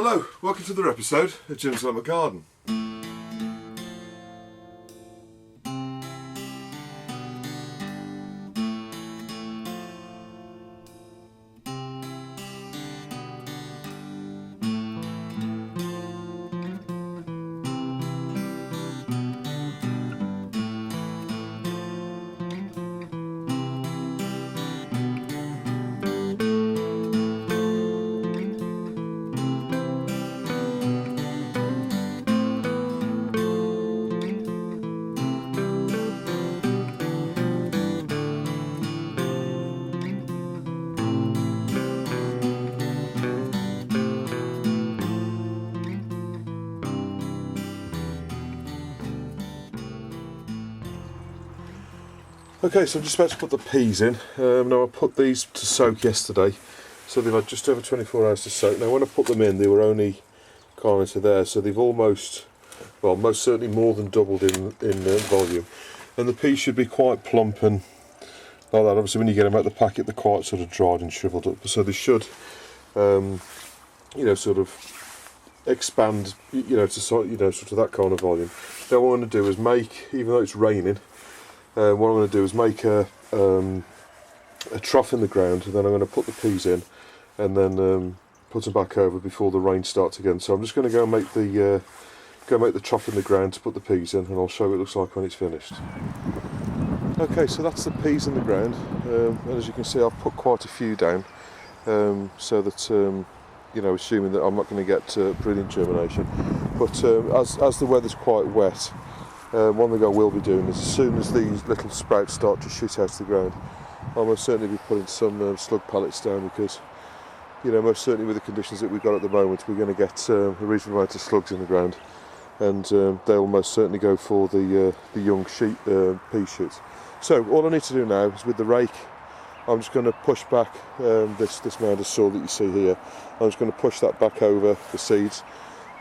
Well, hello, welcome to another episode of Jim's Allotment Garden. Okay, so I'm just about to put the peas in. Now I put these to soak yesterday, so they've had just over 24 hours to soak. Now when I put them in, they were only kind of to there, so they've almost, well, most certainly more than doubled in volume. And the peas should be quite plump and like that. Obviously when you get them out the packet, they're quite sort of dried and shriveled up, so they should, you know, sort of expand, you know, to sort of that kind of volume. Now what I want to do is make, even though it's raining, what I'm going to do is make a trough in the ground, and then I'm going to put the peas in, and then put them back over before the rain starts again. So I'm just going to go and make the trough in the ground to put the peas in, and I'll show you what it looks like when it's finished. Okay, so that's the peas in the ground, and as you can see, I've put quite a few down, so that you know, assuming that I'm not going to get brilliant germination. But as the weather's quite wet. One thing I will be doing is, as soon as these little sprouts start to shoot out of the ground, I'll most certainly be putting some slug pellets down, because, you know, most certainly with the conditions that we've got at the moment, we're going to get a reasonable amount of slugs in the ground, and they'll most certainly go for the young pea shoots. So all I need to do now is, with the rake, I'm just going to push back this mound of soil that you see here. I'm just going to push that back over the seeds,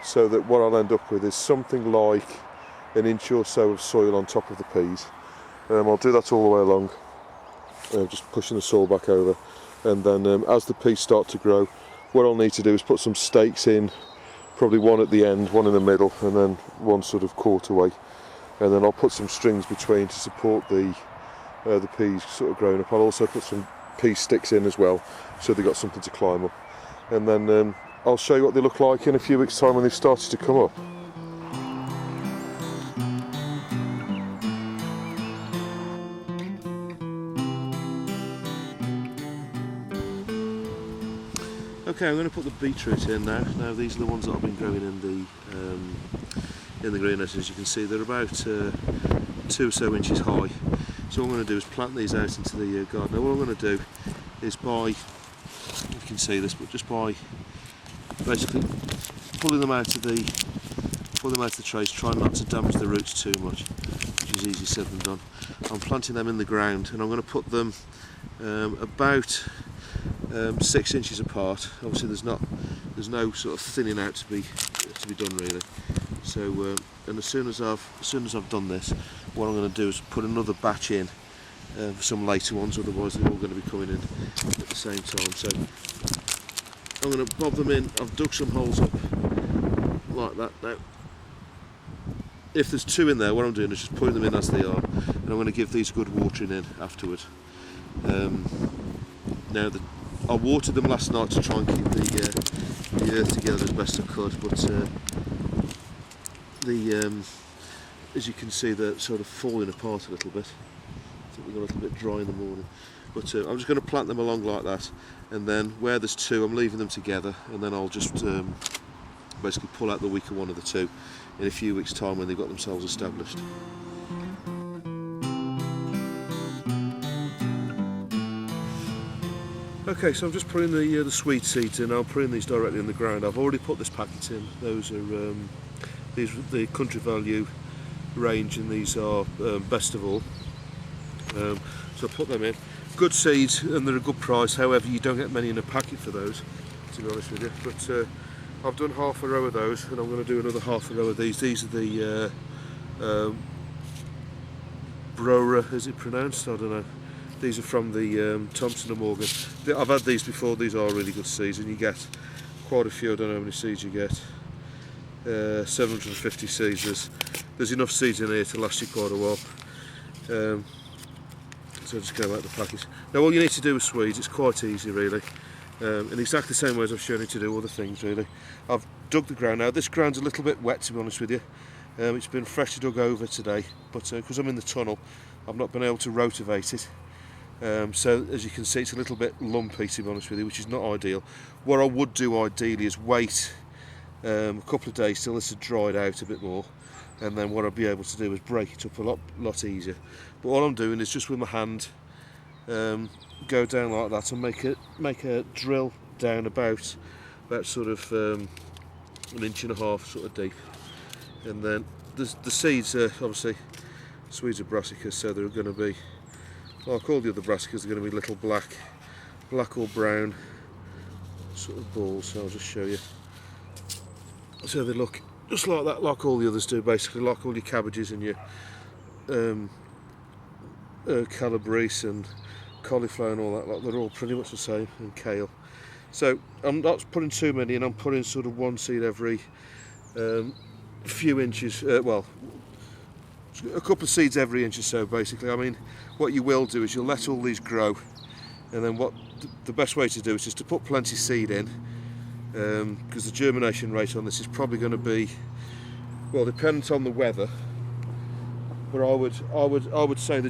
so that what I'll end up with is something like an inch or so of soil on top of the peas. I'll do that all the way along, just pushing the soil back over, and then as the peas start to grow, what I'll need to do is put some stakes in, probably one at the end, one in the middle, and then one sort of quarter way, and then I'll put some strings between to support the peas sort of growing up. I'll also put some pea sticks in as well, so they've got something to climb up, and then I'll show you what they look like in a few weeks' time when they've started to come up. Okay, I'm going to put the beetroot in now. Now these are the ones that I've been growing in the greenhouse. As you can see, they're about 2 or so inches high. So what I'm going to do is plant these out into the garden. Now what I'm going to do is, by, you can see this, but just by basically pulling them out of the trays, trying not to damage the roots too much, which is easier said than done. I'm planting them in the ground, and I'm going to put them about 6 inches apart. Obviously there's no sort of thinning out to be done really. So and as soon as I've done this, what I'm going to do is put another batch in for some later ones, otherwise they're all going to be coming in at the same time. So I'm going to bob them in. I've dug some holes up like that. Now if there's 2 in there, what I'm doing is just putting them in as they are, and I'm going to give these a good watering in afterwards. Now I watered them last night to try and keep the earth together as best I could, but as you can see, they're sort of falling apart a little bit. I think we got a little bit dry in the morning, but I'm just going to plant them along like that, and then where there's 2, I'm leaving them together, and then I'll just basically pull out the weaker one of the 2 in a few weeks' time when they've got themselves established. Okay, so I'm just putting the sweet seeds in. I'll put in these directly in the ground. I've already put this packet in. Those are these are the Country Value range, and these are best of all. So I put them in. Good seeds, and they're a good price. However, you don't get many in a packet for those, to be honest with you. But I've done half a row of those, and I'm going to do another half a row of these. These are the Brora, is it pronounced? I don't know. These are from the Thompson & Morgan. I've had these before. These are really good seeds, and you get quite a few. I don't know how many seeds you get. 750 seeds. There's enough seeds in here to last you quite a while. So just go out the package. Now all you need to do with Swedes, it's quite easy really. In exactly the same way as I've shown you to do other things really. I've dug the ground now. This ground's a little bit wet, to be honest with you. It's been freshly dug over today, but because I'm in the tunnel, I've not been able to rotivate it. So as you can see, it's a little bit lumpy, to be honest with you, which is not ideal. What I would do ideally is wait a couple of days till this has dried out a bit more, and then what I'll be able to do is break it up a lot easier. But all I'm doing is just with my hand go down like that and make a drill down about sort of 1.5 inches sort of deep, and then the seeds are obviously Swedes are brassicas, so they're going to be like all the other brassicas. They're going to be little black or brown sort of balls. So I'll just show you. So they look just like that, like all the others do, basically, like all your cabbages and your calabrese and cauliflower and all that. Like, they're all pretty much the same, and kale. So I'm not putting too many in. I'm putting sort of one seed every few inches. Well, a couple of seeds every inch or so, basically. I mean, what you will do is you'll let all these grow, and then what the best way to do is just to put plenty of seed in, because the germination rate on this is probably going to be, well, dependent on the weather. But I would say the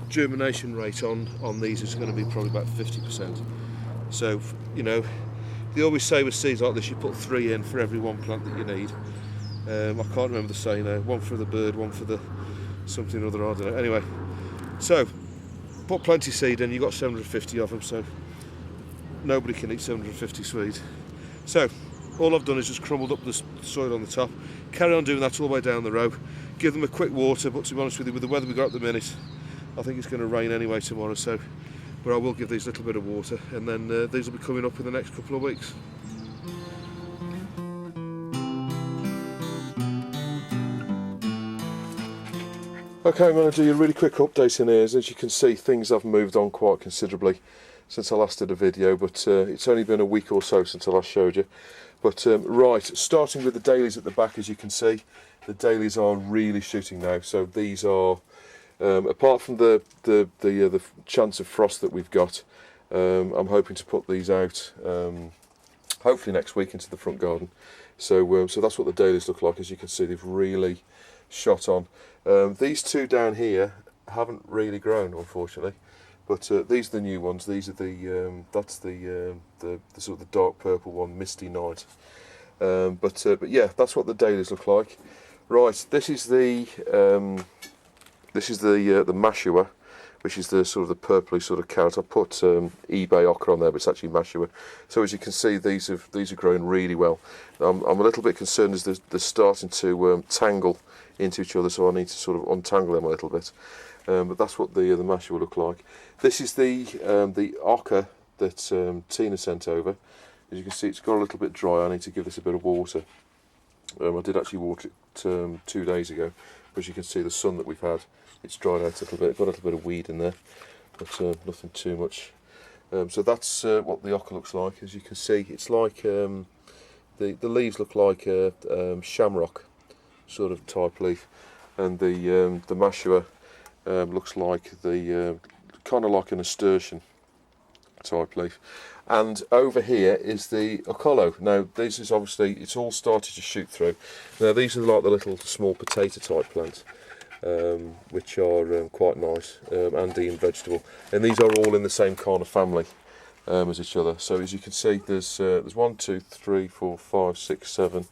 germination rate on these is going to be probably about 50%. So, you know, they always say with seeds like this, you put 3 in for every 1 plant that you need. I can't remember the saying now. 1 for the bird, 1 for the something or other, I don't know. Anyway, so put plenty of seed in. You've got 750 of them, so nobody can eat 750 Swedes. So all I've done is just crumbled up the soil on the top. Carry on doing that all the way down the row. Give them a quick water, but to be honest with you, with the weather we've got at the minute, I think it's going to rain anyway tomorrow, so, but I will give these a little bit of water, and then these will be coming up in the next couple of weeks. Okay, I'm going to do a really quick update in here. As you can see, things have moved on quite considerably since I last did a video, but it's only been a week or so since I last showed you. But right, starting with the dailies at the back, as you can see, the dailies are really shooting now. So these are, apart from the chance of frost that we've got, I'm hoping to put these out hopefully next week into the front garden. So so that's what the dailies look like. As you can see, they've really shot on. These two down here haven't really grown, unfortunately, but these are the new ones. These are the that's the sort of the dark purple one, Misty Night. But yeah, that's what the dailies look like. Right, this is the Mashua, which is the sort of the purpley sort of carrot. I put eBay ochre on there, but it's actually Mashua. So as you can see, these are growing really well. I'm a little bit concerned as they're starting to tangle into each other, so I need to sort of untangle them a little bit. But that's what the Mashua will look like. This is the ochre that Tina sent over. As you can see, it's got a little bit dry. I need to give this a bit of water. I did actually water it 2 days ago, but as you can see, the sun that we've had, it's dried out a little bit. Got a little bit of weed in there, but nothing too much. So that's what the ochre looks like. As you can see, it's like the leaves look like a shamrock sort of type leaf, and the Mashua looks like the kind of like an nasturtium type leaf. And over here is the Oca. Now this is obviously, it's all started to shoot through. Now these are like the little small potato type plants, which are quite nice, Andean vegetable, and these are all in the same kind of family as each other. So as you can see, there's 1, 2, 3, 4, 5, 6, 7,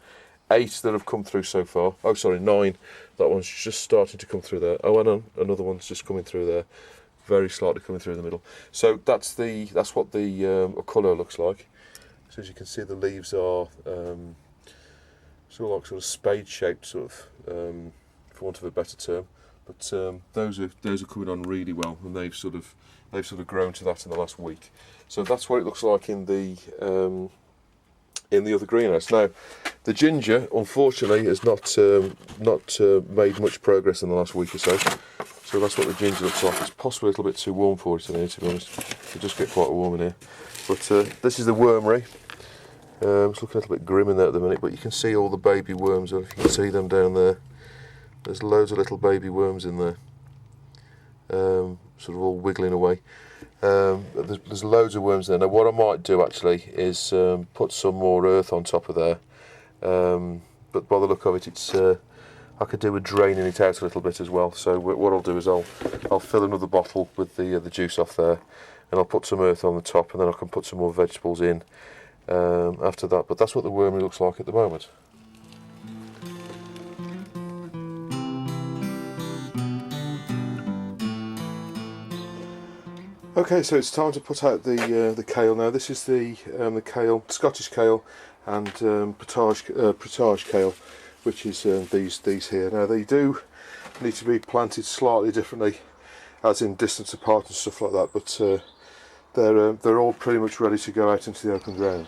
8 that have come through so far. Oh sorry, 9. That one's just starting to come through there. Oh, and another one's just coming through there, very slightly coming through the middle. So that's what the Oca looks like. So as you can see, the leaves are sort of spade shaped, sort of, for want of a better term. But those are coming on really well, and they've sort of grown to that in the last week. So that's what it looks like in the other greenhouse. Now, the ginger, unfortunately, has not made much progress in the last week or so. So that's what the ginger looks like. It's possibly a little bit too warm for it in here, to be honest. It does get quite warm in here. But this is the wormery. It's looking a little bit grim in there at the minute, but you can see all the baby worms. If you can see them down there, there's loads of little baby worms in there, sort of all wiggling away. There's loads of worms there. Now what I might do actually is put some more earth on top of there, but by the look of it, it's I could do with draining it out a little bit as well. So what I'll do is I'll fill another bottle with the juice off there, and I'll put some earth on the top, and then I can put some more vegetables in after that. But that's what the wormy looks like at the moment. Okay, so it's time to put out the kale now. This is the kale, Scottish kale, and potage kale, which is these here. Now they do need to be planted slightly differently, as in distance apart and stuff like that. But they're all pretty much ready to go out into the open ground.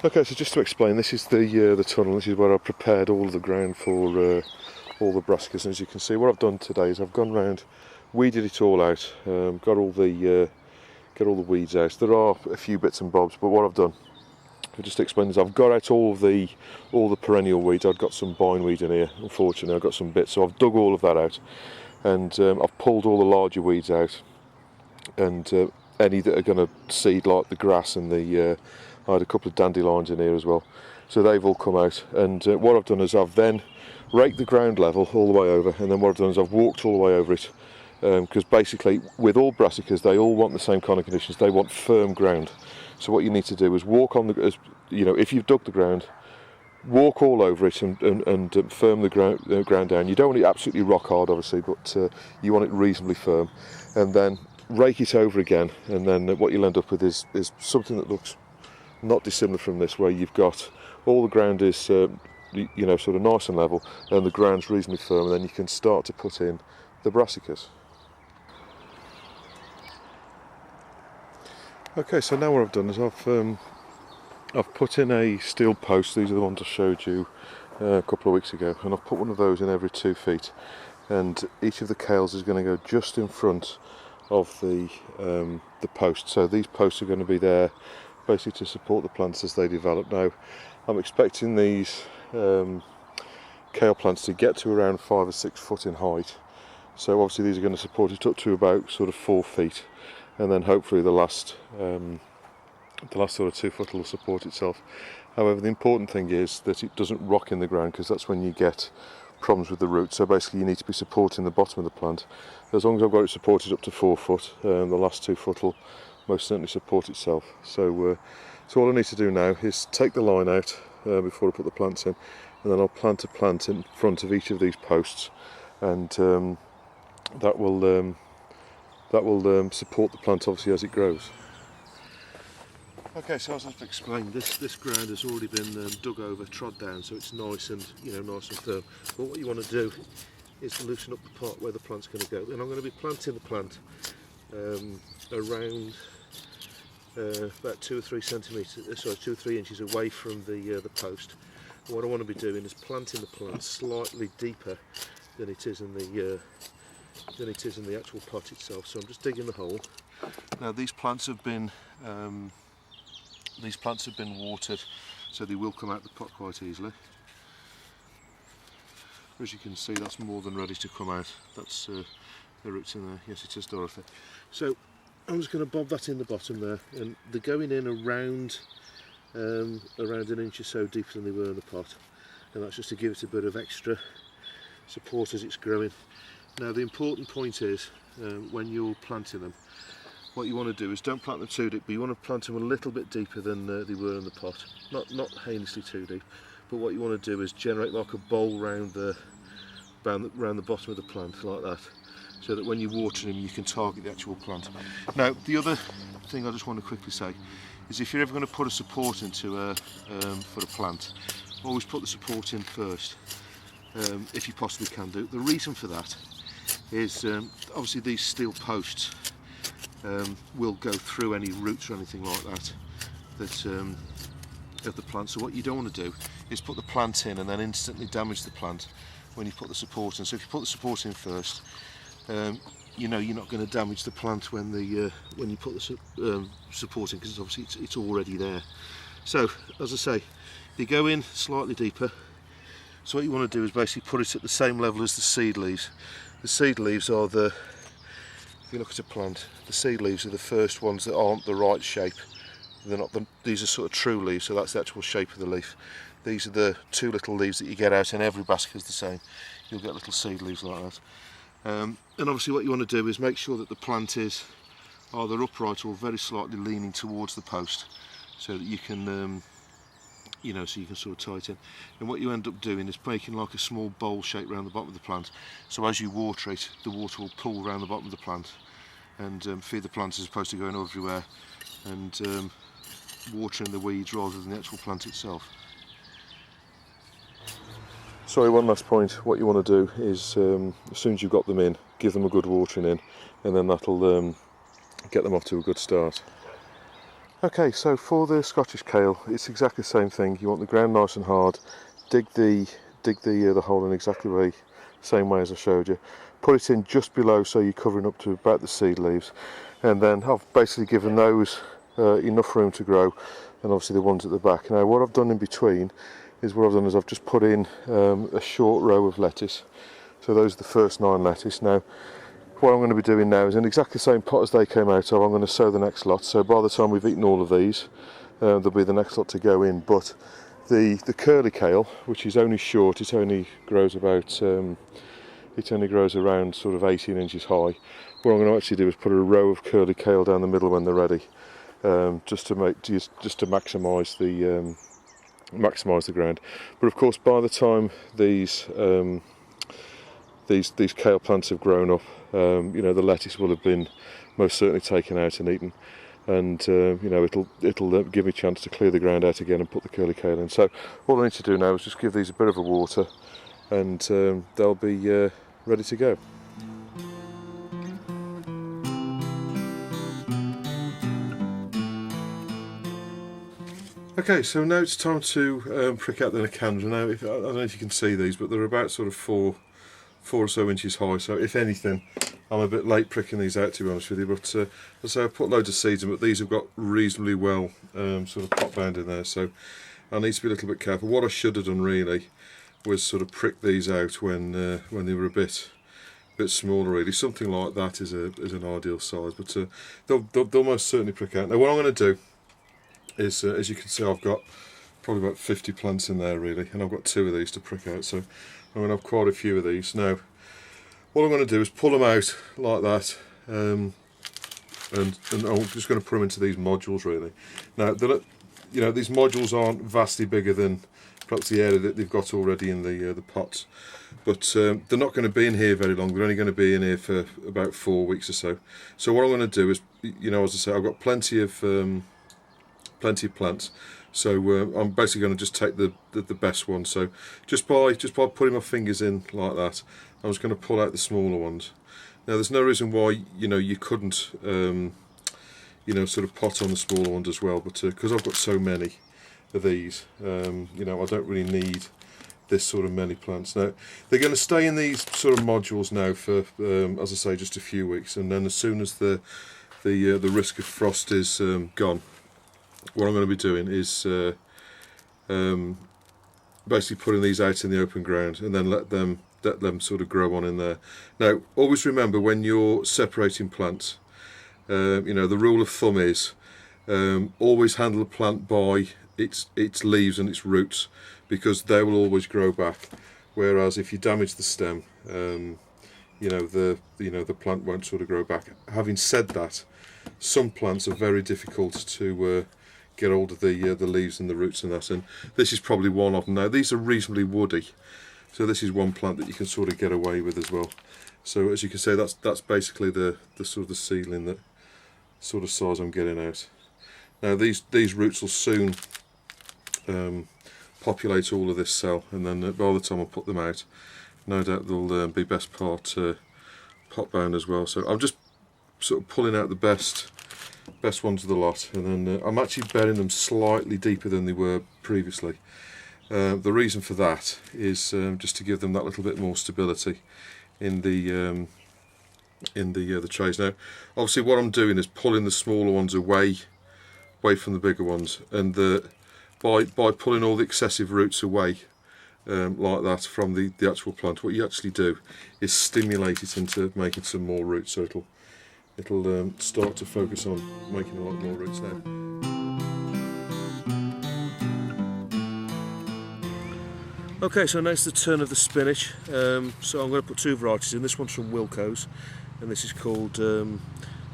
Okay, so just to explain, this is the tunnel. This is where I've prepared all of the ground for all the brassicas. And as you can see, what I've done today is I've gone round, weeded it all out, got all the weeds out. There are a few bits and bobs, but what I've done, I'll just explain, is I've got out all the perennial weeds. I've got some bindweed in here, unfortunately. I've got some bits, so I've dug all of that out, and I've pulled all the larger weeds out, and any that are going to seed, like the grass and the I had a couple of dandelions in here as well, so they've all come out. And what I've done is I've then raked the ground level all the way over, and then what I've done is I've walked all the way over it, because basically with all brassicas they all want the same kind of conditions. They want firm ground. So what you need to do is walk on the, if you've dug the ground, walk all over it and firm the ground down. You don't want it absolutely rock hard, obviously, but you want it reasonably firm, and then rake it over again. And then what you'll end up with is something that looks not dissimilar from this, where you've got all the ground is sort of nice and level, and the ground's reasonably firm, and then you can start to put in the brassicas. Okay, so now what I've done is I've put in a steel post. These are the ones I showed you a couple of weeks ago, and I've put one of those in every 2 feet, and each of the kales is going to go just in front of the post. So these posts are going to be there basically to support the plants as they develop. Now I'm expecting these kale plants to get to around 5 or 6 foot in height, so obviously these are going to support it up to about sort of 4 feet, and then hopefully the last sort of 2 foot will support itself. However, the important thing is that it doesn't rock in the ground, because that's when you get problems with the roots. So basically you need to be supporting the bottom of the plant. As long as I've got it supported up to 4 foot, the last 2 foot will most certainly support itself. So all I need to do now is take the line out before I put the plants in, and then I'll plant a plant in front of each of these posts, and that will support the plant obviously as it grows. Okay, so as I've explained, this ground has already been dug over, trod down, so it's nice and nice and firm. But what you want to do is to loosen up the part where the plant's going to go, and I'm going to be planting the plant around about 2 or 3 inches away from the post. And what I want to be doing is planting the plant slightly deeper than it is in the actual pot itself. So I'm just digging the hole. Now these plants have been watered, so they will come out the pot quite easily. As you can see, that's more than ready to come out. That's the roots in there. Yes, it is, Dorothy. So I'm just going to bob that in the bottom there, and they're going in around an inch or so deeper than they were in the pot, and that's just to give it a bit of extra support as it's growing. Now the important point is, when you're planting them, what you want to do is don't plant them too deep, but you want to plant them a little bit deeper than they were in the pot. Not heinously too deep, but what you want to do is generate like a bowl round the bottom of the plant, like that, so that when you're watering them you can target the actual plant. Now the other thing I just want to quickly say is, if you're ever going to put a support into for a plant, always put the support in first, if you possibly can do. The reason for that is obviously these steel posts will go through any roots or anything like that of the plant. So what you don't want to do is put the plant in and then instantly damage the plant when you put the support in. So if you put the support in first, you're not going to damage the plant when you put the support in, because obviously it's already there. So, as I say, you go in slightly deeper. So what you want to do is basically put it at the same level as the seed leaves. The seed leaves are the, if you look at a plant, the seed leaves are the first ones that aren't the right shape. They're not these are sort of true leaves, so that's the actual shape of the leaf. These are the two little leaves that you get out, and every basket is the same. You'll get little seed leaves like that. And obviously what you want to do is make sure that the plant is either upright or very slightly leaning towards the post, so that you can you know, so you can sort of tie it in. And what you end up doing is making like a small bowl shape around the bottom of the plant, so as you water it, the water will pull around the bottom of the plant and feed the plant, as opposed to going everywhere and watering the weeds rather than the actual plant itself. Sorry, one last point. What you want to do is, as soon as you've got them in, give them a good watering in, and then that'll get them off to a good start. Okay, so for the Scottish kale, it's exactly the same thing. You want the ground nice and hard. Dig the hole in exactly the same way as I showed you. Put it in just below, so you're covering up to about the seed leaves, and then I've basically given those enough room to grow, and obviously the ones at the back. Now, what I've done in between is I've just put in a short row of lettuce. So those are the first 9 lettuce. Now, what I'm going to be doing now is in exactly the same pot as they came out of, I'm going to sow the next lot. So by the time we've eaten all of these, there'll be the next lot to go in. But the curly kale, which is only short, it only grows around sort of 18 inches high. What I'm going to actually do is put a row of curly kale down the middle when they're ready, just to maximise the ground. But of course, by the time these kale plants have grown up, you know, the lettuce will have been most certainly taken out and eaten, and you know, it'll give me a chance to clear the ground out again and put the curly kale in. So all I need to do now is just give these a bit of a water, and they'll be ready to go. Okay, so now it's time to prick out the Nicandra. Now, I don't know if you can see these, but they're about sort of 4 or so inches high, so if anything, I'm a bit late pricking these out, to be honest with you. But as I say, I've put loads of seeds in, but these have got reasonably well sort of pot bound in there, so I need to be a little bit careful. What I should have done really was sort of prick these out when they were a bit smaller. Really, something like that is an ideal size, but they'll most certainly prick out. Now, what I'm going to do is, as you can see, I've got probably about 50 plants in there really, and I've got 2 of these to prick out, so I'm going to have quite a few of these. Now, what I'm going to do is pull them out like that, and I'm just going to put them into these modules really. Now, you know, these modules aren't vastly bigger than perhaps the area that they've got already in the pots, but they're not going to be in here very long. They're only going to be in here for about 4 weeks or so. So what I'm going to do is, you know, as I say, I've got plenty of plants. So I'm basically going to just take the best ones. So just by putting my fingers in like that, I'm just going to pull out the smaller ones. Now, there's no reason why, you know, you couldn't you know, sort of pot on the smaller ones as well, but because I've got so many of these, you know, I don't really need this sort of many plants. Now, they're going to stay in these sort of modules now for as I say, just a few weeks, and then as soon as the risk of frost is gone, what I'm going to be doing is basically putting these out in the open ground, and then let them sort of grow on in there. Now, always remember, when you're separating plants, you know, the rule of thumb is always handle a plant by its leaves and its roots, because they will always grow back. Whereas if you damage the stem, you know, the plant won't sort of grow back. Having said that, some plants are very difficult to get hold of the leaves and the roots and that, and this is probably one of them. Now, these are reasonably woody, so this is one plant that you can sort of get away with as well. So as you can see, that's basically the sort of the seedling, that sort of size I'm getting out. Now, these roots will soon populate all of this cell, and then by the time I put them out, no doubt they'll be best part pot bound as well. So I'm just sort of pulling out the best ones of the lot, and then I'm actually burying them slightly deeper than they were previously. The reason for that is just to give them that little bit more stability in the trays. Now, obviously, what I'm doing is pulling the smaller ones away from the bigger ones, and by pulling all the excessive roots away like that from the actual plant, what you actually do is stimulate it into making some more roots, so it'll start to focus on making a lot more roots now. Okay, so now it's the turn of the spinach. So I'm going to put two varieties in. This one's from Wilco's, and this is called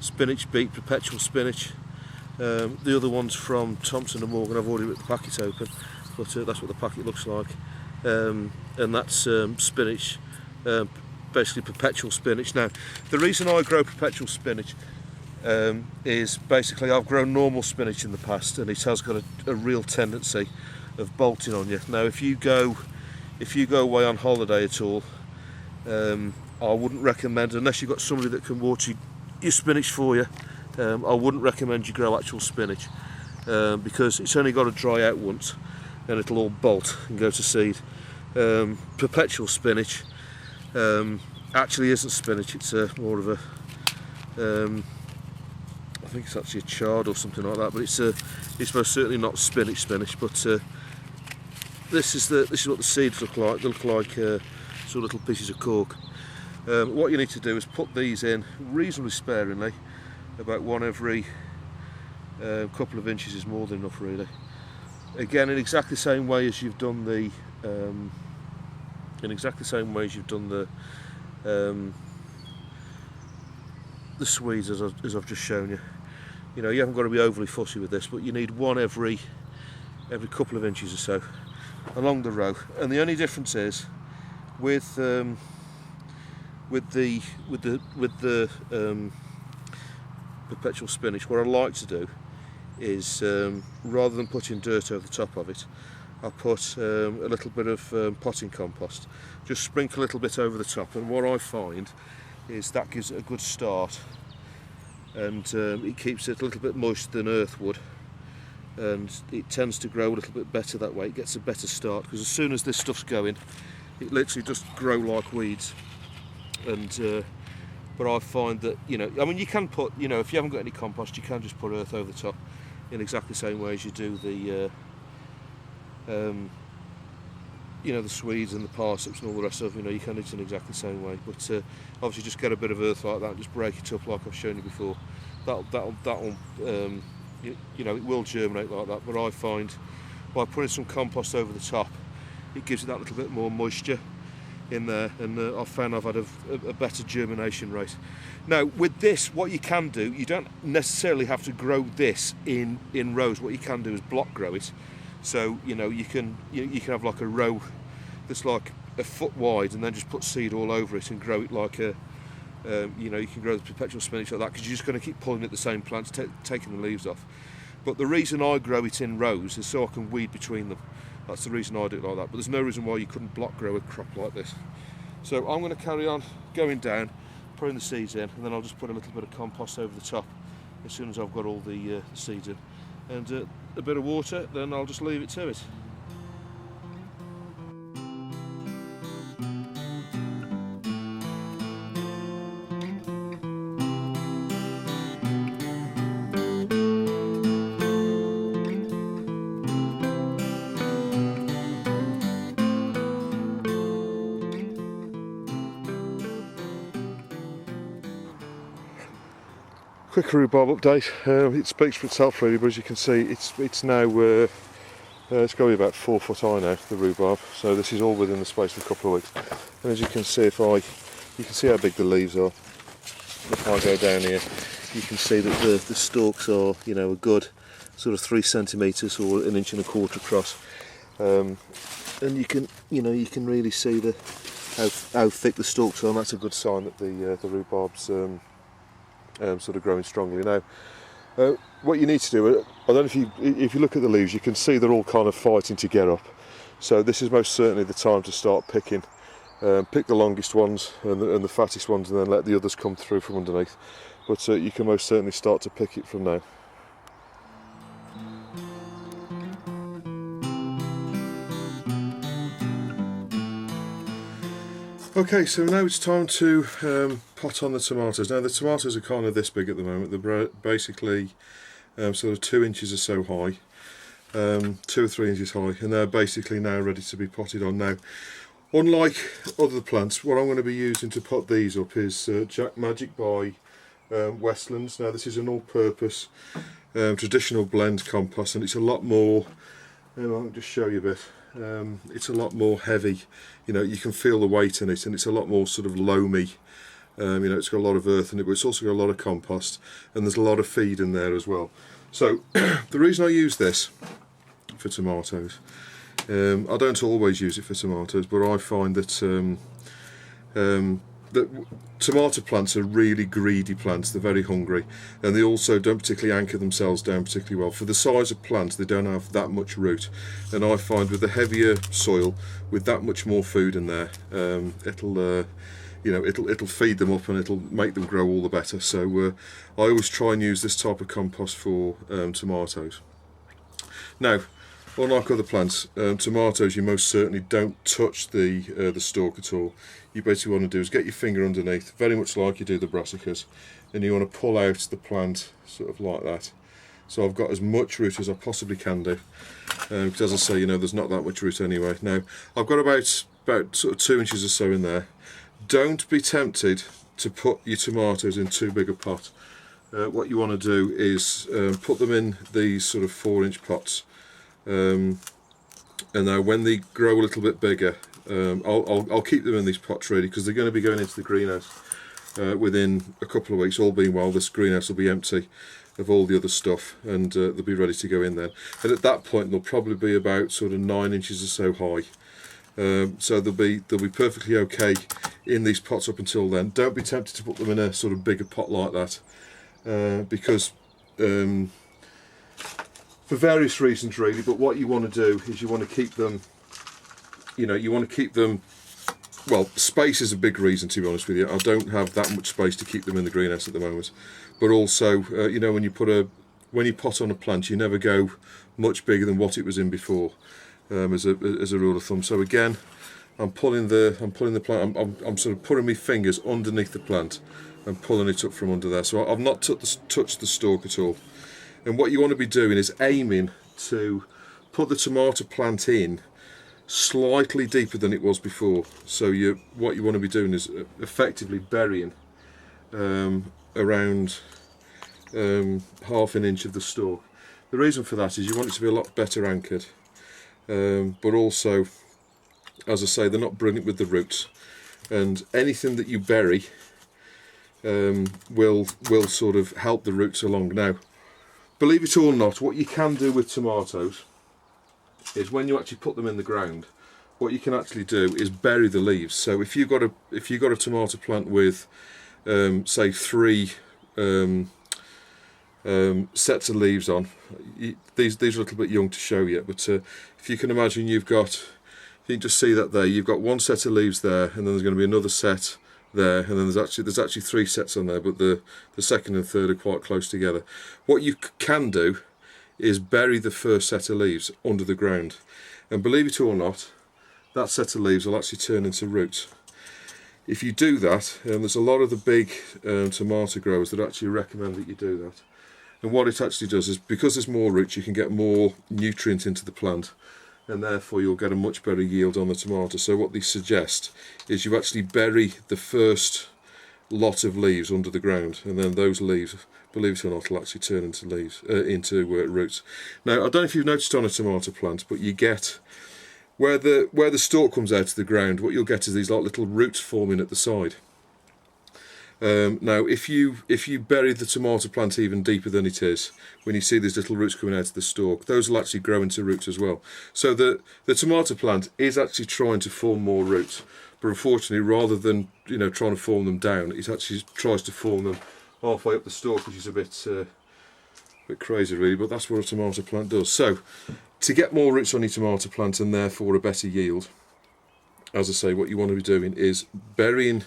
Spinach Beet Perpetual Spinach. The other one's from Thompson & Morgan. I've already ripped the packet open, but that's what the packet looks like. And that's spinach, basically perpetual spinach. Now, the reason I grow perpetual spinach is basically I've grown normal spinach in the past, and it has got a real tendency of bolting on you. Now, if you go away on holiday at all, I wouldn't recommend, unless you've got somebody that can water your spinach for you, I wouldn't recommend you grow actual spinach, because it's only got to dry out once and it'll all bolt and go to seed. Perpetual spinach actually isn't spinach, it's more of a I think it's actually a chard or something like that, but it's most certainly not spinach, but this is what the seeds look like. They look like sort of little pieces of cork. What you need to do is put these in reasonably sparingly, about one every couple of inches is more than enough, really. Again, in exactly the same way as you've done the Swedes, as I've just shown you. You know, you haven't got to be overly fussy with this, but you need one every couple of inches or so along the row. And the only difference is with the perpetual spinach, what I like to do is rather than putting dirt over the top of it, I put a little bit of potting compost. Just sprinkle a little bit over the top, and what I find is that gives it a good start, and it keeps it a little bit moist than earth would, and it tends to grow a little bit better that way. It gets a better start, because as soon as this stuff's going, it literally just grow like weeds. And but I find that, you know, I mean, you can put, you know, if you haven't got any compost, you can just put earth over the top in exactly the same way as you do the you know, the Swedes and the parsnips and all the rest of them. You know, you can do it in exactly the same way, but obviously just get a bit of earth like that and just break it up like I've shown you before. That'll you know, it will germinate like that, but I find by putting some compost over the top, it gives it that little bit more moisture in there, and I've found I've had a better germination rate. Now, with this, what you can do, you don't necessarily have to grow this in rows. What you can do is block grow it. So, you know, you can have like a row that's like a foot wide, and then just put seed all over it and grow it like a you know, you can grow the perpetual spinach like that, because you're just going to keep pulling at the same plants, taking the leaves off. But the reason I grow it in rows is so I can weed between them. That's the reason I do it like that, but there's no reason why you couldn't block grow a crop like this. So I'm going to carry on going down, putting the seeds in, and then I'll just put a little bit of compost over the top as soon as I've got all the seeds in. And a bit of water, then I'll just leave it to it. Quick rhubarb update. It speaks for itself really, but as you can see, it's now it's going to be about 4 foot high now, the rhubarb. So this is all within the space of a couple of weeks. And as you can see, you can see how big the leaves are. If I go down here, you can see that the stalks are, you know, a good sort of 3 centimetres or 1.25 inches across. And you can really see how thick the stalks are, and that's a good sign that the rhubarb's sort of growing strongly. Now, what you need to do, I don't know if you look at the leaves, you can see they're all kind of fighting to get up. So this is most certainly the time to start picking. Pick the longest ones and the fattest ones, and then let the others come through from underneath. But you can most certainly start to pick it from now. Okay, so now it's time to pot on the tomatoes. Now the tomatoes are kind of this big at the moment. They're basically sort of 2 inches or so high. 2 or 3 inches high, and they're basically now ready to be potted on. Now, unlike other plants, what I'm going to be using to pot these up is Jack Magic by Westlands. Now, this is an all-purpose traditional blend compost, and it's a lot more, I'll just show you a bit, it's a lot more heavy, you know, you can feel the weight in it, and it's a lot more sort of loamy. You know, it's got a lot of earth in it, but it's also got a lot of compost, and there's a lot of feed in there as well. So the reason I use this for tomatoes, I don't always use it for tomatoes, but I find that that tomato plants are really greedy plants. They're very hungry, and they also don't particularly anchor themselves down particularly well. For the size of plants, they don't have that much root, and I find with the heavier soil, with that much more food in there, you know, it'll feed them up and it'll make them grow all the better. So I always try and use this type of compost for tomatoes. Now, unlike other plants, tomatoes, you most certainly don't touch the stalk at all. You basically want to do is get your finger underneath, very much like you do the brassicas, and you want to pull out the plant sort of like that. So I've got as much root as I possibly can do, because as I say, you know, there's not that much root anyway. Now, I've got about sort of 2 inches or so in there. Don't be tempted to put your tomatoes in too big a pot. What you want to do is put them in these sort of 4-inch pots, and now when they grow a little bit bigger, I'll keep them in these pots really, because they're going to be going into the greenhouse within a couple of weeks. All being well, this greenhouse will be empty of all the other stuff, and they'll be ready to go in then. And at that point, they'll probably be about sort of 9 inches or so high. So they'll be perfectly okay in these pots up until then. Don't be tempted to put them in a sort of bigger pot like that, because for various reasons really. But what you want to do is you want to keep them, you know, you want to keep them. Well, space is a big reason, to be honest with you. I don't have that much space to keep them in the greenhouse at the moment. But also, you know, when you pot on a plant, you never go much bigger than what it was in before. As a rule of thumb. So again, I'm pulling the plant. I'm sort of putting my fingers underneath the plant and pulling it up from under there. So I've not touched the stalk at all. And what you want to be doing is aiming to put the tomato plant in slightly deeper than it was before. So what you want to be doing is effectively burying around half an inch of the stalk. The reason for that is you want it to be a lot better anchored. But also, as I say, they're not brilliant with the roots, and anything that you bury will sort of help the roots along. Now, believe it or not, what you can do with tomatoes is when you actually put them in the ground, what you can actually do is bury the leaves. So if you've got a tomato plant with say 3 sets of leaves on, these are a little bit young to show yet, but if you can imagine, you can just see that there, you've got 1 set of leaves there, and then there's going to be another set there, and then there's actually 3 sets on there, but the second and third are quite close together. What you can do is bury the first set of leaves under the ground, and believe it or not, that set of leaves will actually turn into roots. If you do that, there's a lot of the big tomato growers that actually recommend that you do that. And what it actually does is, because there's more roots, you can get more nutrient into the plant, and therefore you'll get a much better yield on the tomato. So what they suggest is you actually bury the first lot of leaves under the ground, and then those leaves, believe it or not, will actually turn into roots. Now, I don't know if you've noticed on a tomato plant, but you get where the stalk comes out of the ground, what you'll get is these like little roots forming at the side. Now, if you bury the tomato plant even deeper than it is, when you see these little roots coming out of the stalk, those will actually grow into roots as well. So the tomato plant is actually trying to form more roots, but unfortunately, rather than trying to form them down, it actually tries to form them halfway up the stalk, which is a bit crazy really, but that's what a tomato plant does. So to get more roots on your tomato plant and therefore a better yield, as I say, what you want to be doing is burying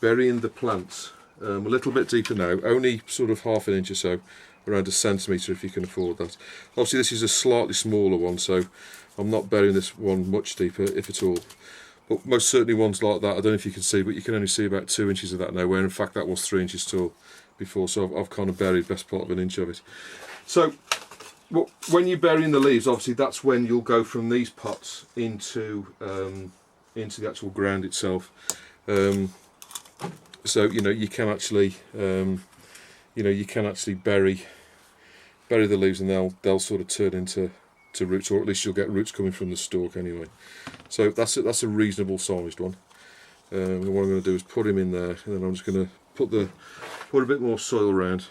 the plants a little bit deeper now, only sort of half an inch or so, around 1 centimetre if you can afford that. Obviously this is a slightly smaller one, so I'm not burying this one much deeper, if at all. But most certainly ones like that, I don't know if you can see, but you can only see about 2 inches of that now, where in fact that was 3 inches tall before, so I've kind of buried best part of 1 inch of it. So well, when you're burying the leaves, obviously that's when you'll go from these pots into the actual ground itself. So you can actually bury the leaves, and they'll sort of turn into roots, or at least you'll get roots coming from the stalk anyway. So that's a reasonable sized one. And what I'm going to do is put him in there, and then I'm just going to put a bit more soil around.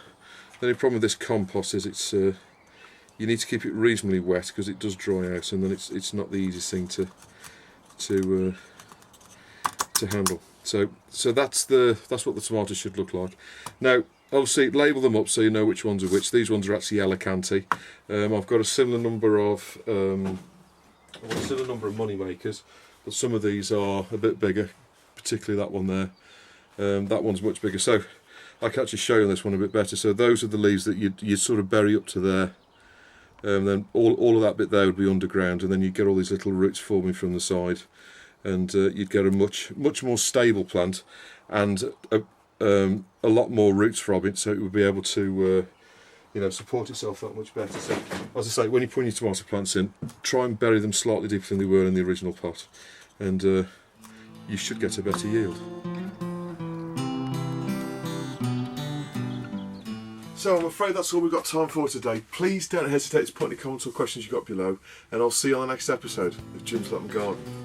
The only problem with this compost is it's you need to keep it reasonably wet because it does dry out, and then it's not the easiest thing to handle. So that's what the tomatoes should look like. Now, obviously, label them up so you know which ones are which. These ones are actually Alicante. I've got a similar number of money makers, but some of these are a bit bigger, particularly that one there. That one's much bigger, so I can actually show you this one a bit better. So those are the leaves that you'd sort of bury up to there. Then all of that bit there would be underground, and then you'd get all these little roots forming from the side, and you'd get a much more stable plant, and a lot more roots from it, so it would be able to support itself that much better. So, as I say, when you put your tomato plants in, try and bury them slightly deeper than they were in the original pot, and you should get a better yield. So I'm afraid that's all we've got time for today. Please don't hesitate to put any comments or questions you've got below, and I'll see you on the next episode of Jim's Allotment Garden.